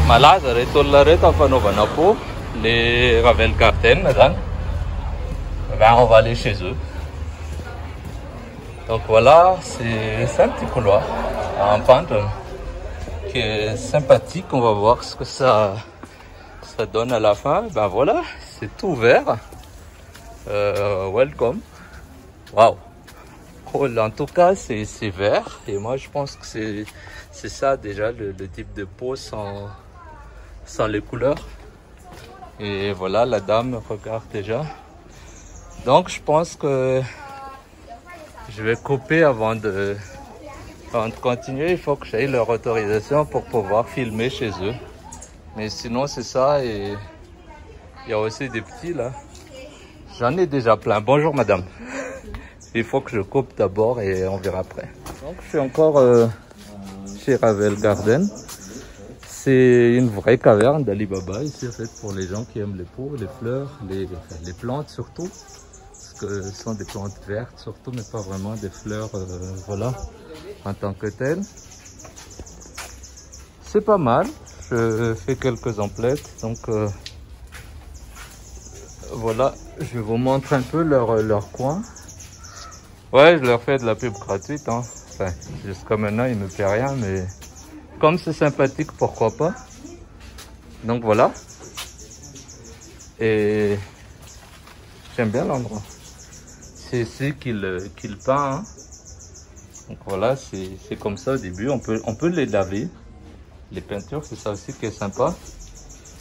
Malaza reto olona reto amin'ny fanaovana peau, les Ravel Garden zany. Ben, on va aller chez eux. Donc voilà, c'est un petit couloir en pente qui est sympathique. On va voir ce que ça donne à la fin. Ben voilà, c'est tout vert. Welcome. Waouh. Cool. En tout cas, c'est vert. Et moi, je pense que c'est ça déjà le type de peau sans les couleurs. Et voilà, la dame regarde déjà. Donc, je pense que je vais couper avant de continuer. Il faut que j'aille leur autorisation pour pouvoir filmer chez eux. Mais sinon, c'est ça. Et il y a aussi des petits là. J'en ai déjà plein. Bonjour madame. Il faut que je coupe d'abord et on verra après. Donc, je suis encore chez Ravel Garden. C'est une vraie caverne d'Ali Baba ici, en fait, pour les gens qui aiment les peaux, les fleurs, les plantes surtout. Parce que ce sont des plantes vertes surtout, mais pas vraiment des fleurs, voilà, en tant que telles. C'est pas mal. Je fais quelques emplettes, donc voilà, je vous montre un peu leur coin. Ouais, je leur fais de la pub gratuite, hein. Enfin, jusqu'à maintenant, il ne me paie rien, mais comme c'est sympathique, pourquoi pas. Donc voilà. Et j'aime bien l'endroit. C'est ici qu'il peint, hein. Donc voilà, c'est comme ça au début. On peut les laver. Les peintures, c'est ça aussi qui est sympa.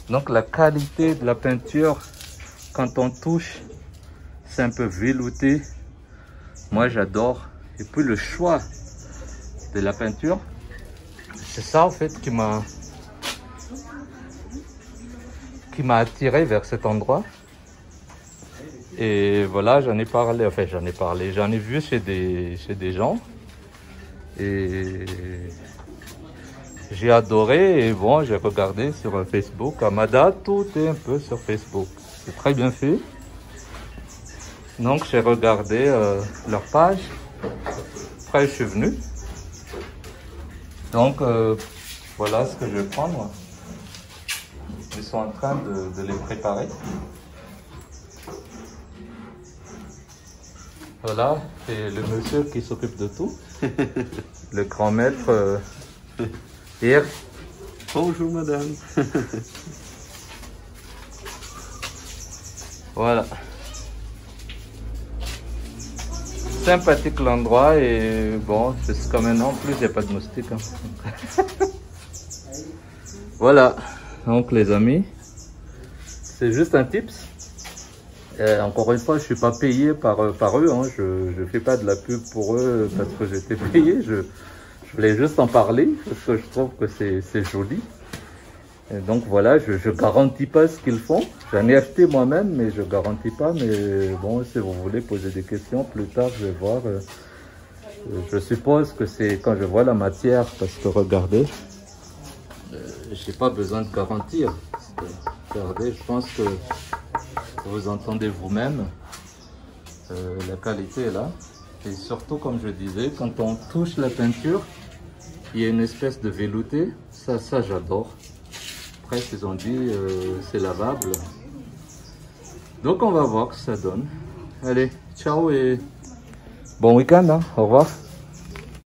Donc la qualité de la peinture, quand on touche, c'est un peu velouté. Moi, j'adore. Et puis le choix de la peinture, c'est ça en fait qui m'a attiré vers cet endroit. Et voilà, j'en ai parlé, enfin j'en ai vu chez des gens. Et j'ai adoré. Et bon, j'ai regardé sur Facebook. Amada, tout est un peu sur Facebook. C'est très bien fait. Donc j'ai regardé leur page. Après je suis venu. Donc voilà ce que je vais prendre. Ils sont en train de les préparer. Voilà, c'est le monsieur qui s'occupe de tout. Le grand maître hier. Bonjour madame. Voilà. Sympathique l'endroit et bon, jusqu'à maintenant en plus il n'y a pas de moustiques. Hein. Voilà, donc les amis, c'est juste un tips. Encore une fois, je suis pas payé par eux, hein. Je fais pas de la pub pour eux parce que j'étais payé. Je voulais juste en parler parce que je trouve que c'est joli. Et donc voilà, je garantis pas ce qu'ils font. J'en ai acheté moi-même, mais je garantis pas. Mais bon, si vous voulez poser des questions plus tard, je vais voir. Je suppose que c'est quand je vois la matière, parce que regardez, j'ai pas besoin de garantir. Regardez, je pense que vous entendez vous-même. La qualité est là. Et surtout, comme je disais, quand on touche la peinture, il y a une espèce de velouté. Ça j'adore. Après, ils ont dit c'est lavable. Donc, on va voir ce que ça donne. Allez, ciao et bon week-end. Hein. Au revoir.